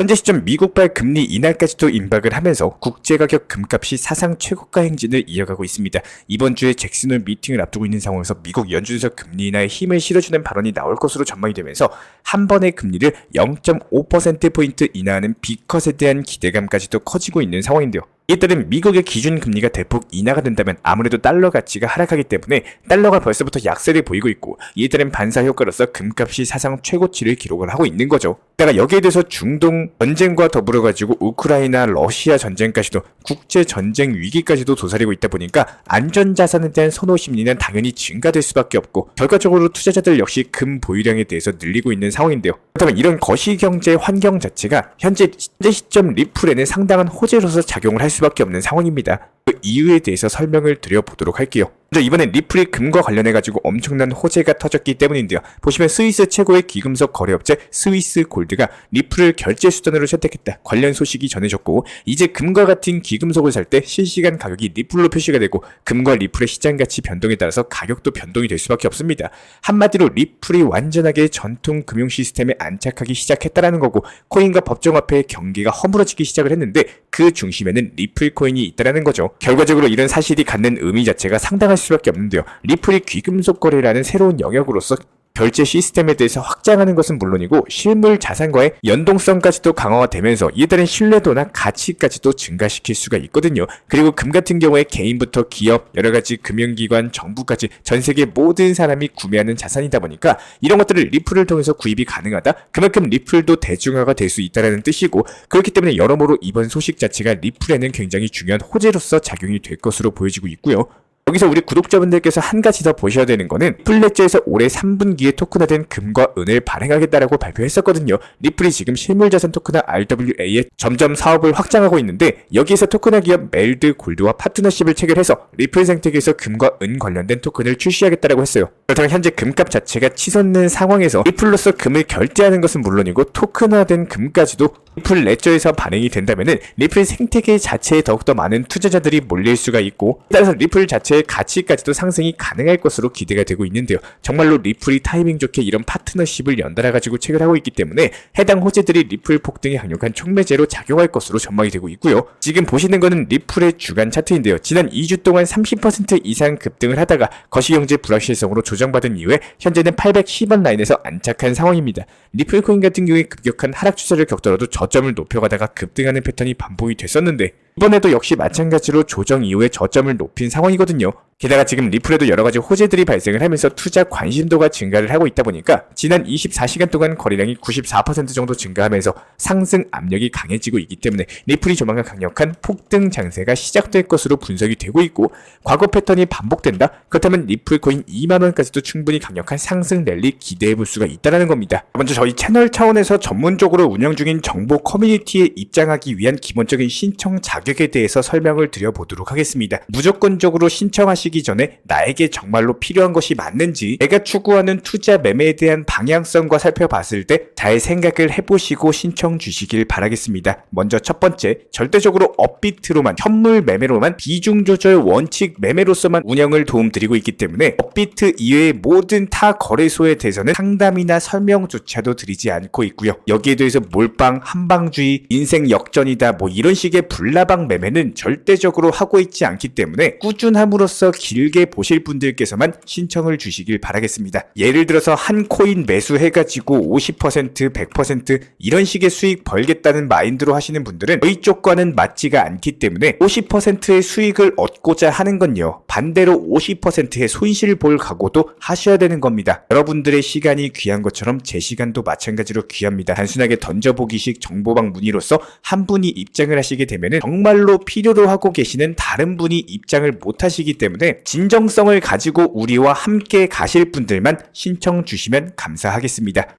현재 시점 미국발 금리 인하까지도 임박을 하면서 국제가격 금값이 사상 최고가 행진을 이어가고 있습니다. 이번 주에 잭슨홀 미팅을 앞두고 있는 상황에서 미국 연준에서 금리 인하에 힘을 실어주는 발언이 나올 것으로 전망이 되면서 한 번의 금리를 0.5%포인트 인하하는 B컷에 대한 기대감까지도 커지고 있는 상황인데요. 이에 따른 미국의 기준금리가 대폭 인하가 된다면 아무래도 달러 가치가 하락하기 때문에 달러가 벌써부터 약세를 보이고 있고, 이에 따른 반사효과로서 금값이 사상 최고치를 기록을 하고 있는 거죠. 게다가 여기에 대해서 중동 전쟁과 더불어 가지고 우크라이나 러시아 전쟁까지도 국제 전쟁 위기까지도 도사리고 있다 보니까 안전자산에 대한 선호 심리는 당연히 증가될 수밖에 없고, 결과적으로 투자자들 역시 금 보유량에 대해서 늘리고 있는 상황인데요. 그렇다면 이런 거시경제 환경 자체가 현재 시점 리플에는 상당한 호재로서 작용을 할 수밖에 없는 상황입니다. 그 이유에 대해서 설명을 드려보도록 할게요. 먼저 이번엔 리플이 금과 관련해가지고 엄청난 호재가 터졌기 때문인데요. 보시면 스위스 최고의 귀금속 거래업체 스위스 골드가 리플을 결제 수단으로 채택했다, 관련 소식이 전해졌고, 이제 금과 같은 귀금속을 살 때 실시간 가격이 리플로 표시가 되고 금과 리플의 시장 가치 변동에 따라서 가격도 변동이 될 수밖에 없습니다. 한마디로 리플이 완전하게 전통 금융 시스템에 안착하기 시작했다라는 거고, 코인과 법정화폐의 경계가 허물어지기 시작을 했는데 그 중심에는 리플 코인이 있다라는 거죠. 결과적으로 이런 사실이 갖는 의미 자체가 상당할 수밖에 없는데요. 리플이 귀금속 거래라는 새로운 영역으로서 결제 시스템에 대해서 확장하는 것은 물론이고 실물 자산과의 연동성까지도 강화가 되면서 이에 따른 신뢰도나 가치까지도 증가시킬 수가 있거든요. 그리고 금 같은 경우에 개인부터 기업, 여러가지 금융기관, 정부까지 전세계 모든 사람이 구매하는 자산이다 보니까 이런 것들을 리플을 통해서 구입이 가능하다? 그만큼 리플도 대중화가 될 수 있다는 뜻이고, 그렇기 때문에 여러모로 이번 소식 자체가 리플에는 굉장히 중요한 호재로서 작용이 될 것으로 보여지고 있고요. 여기서 우리 구독자분들께서 한 가지 더 보셔야 되는 거는, 리플레저에서 올해 3분기에 토큰화된 금과 은을 발행하겠다라고 발표했었거든요. 리플이 지금 실물자산 토큰화 RWA에 점점 사업을 확장하고 있는데, 여기에서 토큰화 기업 멜드 골드와 파트너십을 체결해서 리플 생태계에서 금과 은 관련된 토큰을 출시하겠다라고 했어요. 그렇다면 현재 금값 자체가 치솟는 상황에서 리플로서 금을 결제하는 것은 물론이고 토큰화된 금까지도 리플 레저에서 발행이 된다면은 리플 생태계 자체에 더욱더 많은 투자자들이 몰릴 수가 있고, 따라서 리플 자체의 가치까지도 상승이 가능할 것으로 기대가 되고 있는데요. 정말로 리플이 타이밍 좋게 이런 파트너십을 연달아 가지고 체결하고 있기 때문에 해당 호재들이 리플 폭등에 강력한 촉매제로 작용할 것으로 전망이 되고 있고요. 지금 보시는 거는 리플의 주간 차트인데요. 지난 2주 동안 30% 이상 급등을 하다가 거시경제 불확실성으로 조정받은 이후에 현재는 810원 라인에서 안착한 상황입니다. 리플 코인 같은 경우에 급격한 하락 추세를 겪더라도 저점을 높여가다가 급등하는 패턴이 반복이 됐었는데, 이번에도 역시 마찬가지로 조정 이후에 저점을 높인 상황이거든요. 게다가 지금 리플에도 여러가지 호재들이 발생을 하면서 투자 관심도가 증가를 하고 있다 보니까 지난 24시간 동안 거래량이 94% 정도 증가하면서 상승 압력이 강해지고 있기 때문에 리플이 조만간 강력한 폭등 장세가 시작될 것으로 분석이 되고 있고, 과거 패턴이 반복된다? 그렇다면 리플 코인 2만원까지도 충분히 강력한 상승 랠리 기대해볼 수가 있다는 겁니다. 먼저 저희 채널 차원에서 전문적으로 운영 중인 정보 커뮤니티에 입장하기 위한 기본적인 신청 자격에 대해서 설명을 드려보도록 하겠습니다. 무조건적으로 신청하시기 전에 나에게 정말로 필요한 것이 맞는지, 내가 추구하는 투자 매매에 대한 방향성과 살펴봤을 때 잘 생각을 해보시고 신청 주시길 바라겠습니다. 먼저 첫 번째, 절대적으로 업비트로만, 현물 매매로만, 비중 조절 원칙 매매로서만 운영을 도움드리고 있기 때문에 업비트 이외의 모든 타 거래소에 대해서는 상담이나 설명조차도 드리지 않고 있고요. 여기에 대해서 몰빵, 한방주의, 인생 역전이다 뭐 이런 식의 불나방 매매는 절대적으로 하고 있지 않기 때문에 꾸준함으로써 길게 보실 분들께서만 신청을 주시길 바라겠습니다. 예를 들어서 한 코인 매수해가지고 50%, 100% 이런 식의 수익 벌겠다는 마인드로 하시는 분들은 저희 쪽과는 맞지가 않기 때문에 50%의 수익을 얻고자 하는 건요, 반대로 50%의 손실을 볼 각오도 하셔야 되는 겁니다. 여러분들의 시간이 귀한 것처럼 제 시간도 마찬가지로 귀합니다. 단순하게 던져보기식 정보방 문의로서 한 분이 입장을 하시게 되면 정말로 필요로 하고 계시는 다른 분이 입장을 못 하시기 때문에 진정성을 가지고 우리와 함께 가실 분들만 신청 주시면 감사하겠습니다.